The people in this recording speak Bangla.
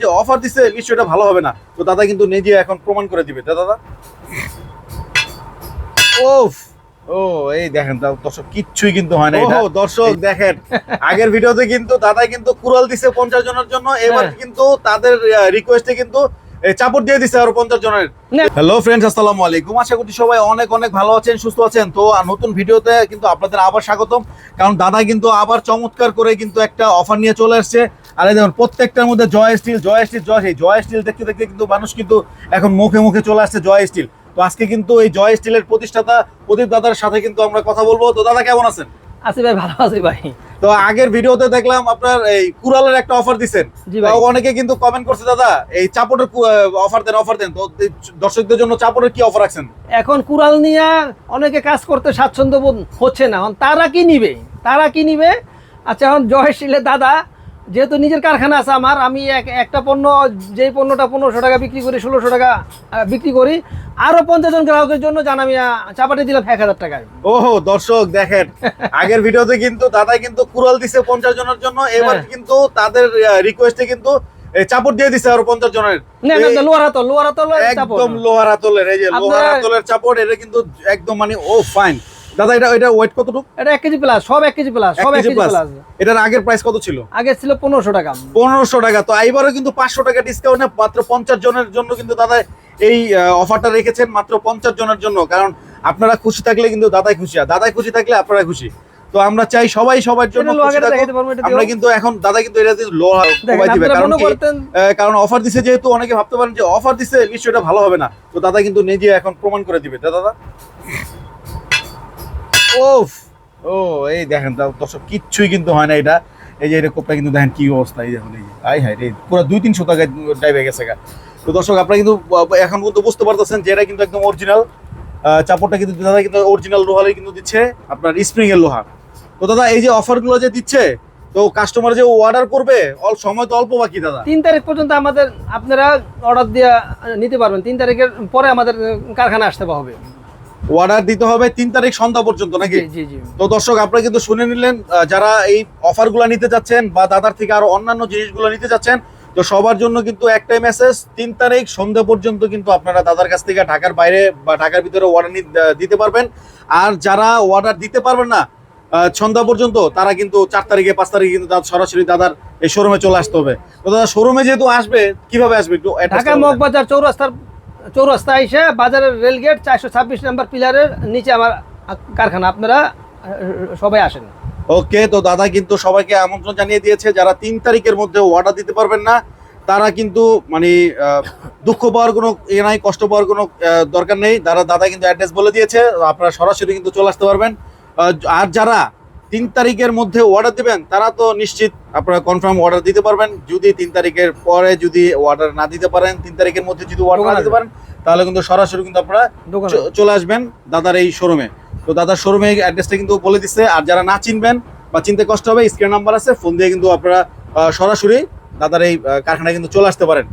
যে অফার দিচ্ছে নিশ্চয়ই এটা ভালো হবে না। তো দাদা কিন্তু নিজে এখন প্রমাণ করে দিবে। দাদা ওফ ও এই দেখেন দর্শক কিচ্ছুই কিন্তু হয় না। দর্শক দেখেন আগের ভিডিওতে কিন্তু দাদা কিন্তু কুড়াল দিছে 50 জনের জন্য, এবার কিন্তু তাদের রিকোয়েস্টে কিন্তু চাপড় দিয়ে দিছে আরো 50 জনের। হ্যালো ফ্রেন্ডস, আসসালামু আলাইকুম। আশা করি সবাই অনেক অনেক ভালো আছেন, সুস্থ আছেন। তো নতুন ভিডিওতে কিন্তু আপনাদের আবার স্বাগতম, কারণ দাদা কিন্তু আবার চমৎকার করে কিন্তু একটা অফার নিয়ে চলে আসছে। আর এই দেখুন প্রত্যেকটার মধ্যে জয় স্টিল দেখতে দেখতে কিন্তু মানুষ কিন্তু এখন মুখে মুখে চলে আসছে জয় স্টিল। তো আজকে কিন্তু এই জয় স্টিলের প্রতিষ্ঠাতা প্রদীপ দাদার সাথে কিন্তু আমরা কথা বলবো। তো দাদা কেমন আছেন? আছি ভাই, ভালো আছি ভাই। তো আগের ভিডিওতে দেখলাম আপনার এই কুড়ালের একটা অফার দিচ্ছেন, অনেকে কিন্তু কমেন্ট করছে দাদা এই চাপড়ের অফার দেন। তো দর্শকদের জন্য চাপড়ের কি অফার রাখছেন? এখন কুড়াল নিয়ে অনেকে কাজ করতে স্বাচ্ছন্দ্য বোধ হচ্ছে না, তারা কি নিবে? আচ্ছা, এখন জয় স্টিলের দাদা যেহেতু নিজের কারখানা আছে আমার, আমি একটা পণ্য, যেই পণ্যটা 1500 টাকা বিক্রি করি, 1600 টাকা বিক্রি করি, আরো 50 জন গ্রাহকের জন্য আমি চাপাটি দিলাম 1000 টাকায়। ওহো দর্শক দেখেন আগের ভিডিওতে কিন্তু দাদা কিন্তু কুড়াল দিছে 50 জনের জন্য, এবার কিন্তু তাদের রিকোয়েস্টে কিন্তু চাপড় দিয়ে দিছে আরো 50 জনের। লোহার হাতল একদম লোহার হাতলের, এই যে লোহার হাতলের চাপড়, এটা কিন্তু একদম মানে ও ফাইন। দাদা এটা ওয়েট কতটুকু? এটা 1 কেজি প্লাস, সব 1 কেজি প্লাস, সব 1 কেজি প্লাস। এটার আগের প্রাইস কত ছিল? আগে ছিল 1500 টাকা। 1500 টাকা। তো এইবারও কিন্তু 500 টাকা ডিসকাউন্টে মাত্র 50 জনের জন্য কিন্তু দাদা এই অফারটা রেখেছেন, মাত্র 50 জনের জন্য। কারণ আপনারা খুশি থাকলে কিন্তু দাদাই খুশি, আর দাদাই খুশি থাকলে আপনারা খুশি। তো আমরা চাই সবাই সবার জন্য খুশি থাকুক। আমরা কিন্তু এখন দাদা কিন্তু এটা লোহা কোবাই দিবে, কারণ অফার দিছে যেহেতু। অনেকে ভাবতে পারেন যে অফার দিছে নিশ্চয়ই এটা ভালো হবে না। তো দাদা কিন্তু নিজে এখন প্রমাণ করে দিবে। দাদা ওফ ও এই দেখেন দর্শক কিচ্ছুই কিন্তু হয় না। এটা এই যে এটা কোপটা কিন্তু দেখেন কি অবস্থা, এই দেখুন, এই যে আই হাই রে পুরো 2-300 টাকা ডাইবে গেছে গা। তো দর্শক আপনারা কিন্তু এখন কিন্তু বুঝতে পারতেছেন যে এটা কিন্তু একদম অরিজিনাল চাপড়টা কিন্তু দাদা কিন্তু অরিজিনাল লোহারই কিন্তু দিচ্ছে, আপনার স্প্রিং এর লোহা। তো দাদা এই যে অফারগুলো যে দিচ্ছে, তো কাস্টমার যে অর্ডার করবে সময় তো অল্প বাকি দাদা। 3 তারিখ পর্যন্ত আমাদের আপনারা অর্ডার দিয়ে নিতে পারবেন। 3 তারিখের পরে আমাদের কারখানা আসতে হবে, অর্ডার দিতে হবে 3 তারিখ সন্ধ্যা পর্যন্ত নাকি? জি জি। তো দর্শক আপনারা কিন্তু শুনে নিলেন, যারা এই অফারগুলো নিতে যাচ্ছেন বা দাদার থেকে আরো অন্যান্য জিনিসগুলো নিতে যাচ্ছেন, তো সবার জন্য কিন্তু একটাই মেসেজ, 3 তারিখ সন্ধ্যা পর্যন্ত কিন্তু আপনারা দাদার কাছ থেকে ঢাকার বাইরে বা ঢাকার ভিতরে অর্ডার দিতে পারবেন। আর যারা অর্ডার দিতে পারবেন না সন্ধ্যা পর্যন্ত, তারা কিন্তু 4 তারিখে 5 তারিখে কিন্তু সরাসরি দাদার এই শোরুমে চলে আসতে হবে। তো দাদা শোরুমে যেহেতু আসবে, কিভাবে আসবে একটু? ঢাকা মগবাজার চৌরাস্তা এসে বাজারের রেলগেট 426 নম্বর পিলারের নিচে আমার কারখানা, আপনারা সবাই আসেন। ওকে, তো দাদা কিন্তু সবাইকে আমন্ত্রণ জানিয়ে দিয়েছে, যারা 3 তারিখের মধ্যে অর্ডার দিতে পারবেন না তারা কিন্তু মানে দুঃখ পাওয়ার কোনো নাই, কষ্ট পাওয়ার কোনো দরকার নেই। দাদা কিন্তু অ্যাড্রেস বলে দিয়েছে, আপনারা সরাসরি কিন্তু চলে আসতে পারবেন। আর যারা 3 তারিখের মধ্যে অর্ডার দিবেন তারা তো নিশ্চিত আপনারা কনফার্ম অর্ডার দিতে পারবেন। যদি 3 তারিখের পরে যদি অর্ডার না দিতে পারেন, 3 তারিখের মধ্যে যদি অর্ডার না দিতে পারেন, তাহলে কিন্তু সরাসরি কিন্তু আপনারা চলে আসবেন দাদার এই শোরুমে। তো দাদার শোরুমে অ্যাড্রেসটা কিন্তু বলে দিচ্ছে। আর যারা না চিনবেন বা চিনতে কষ্ট হবে, স্ক্রিন নাম্বার আছে, ফোন দিয়ে কিন্তু আপনারা সরাসরি দাদার এই কারখানায় কিন্তু চলে আসতে পারেন।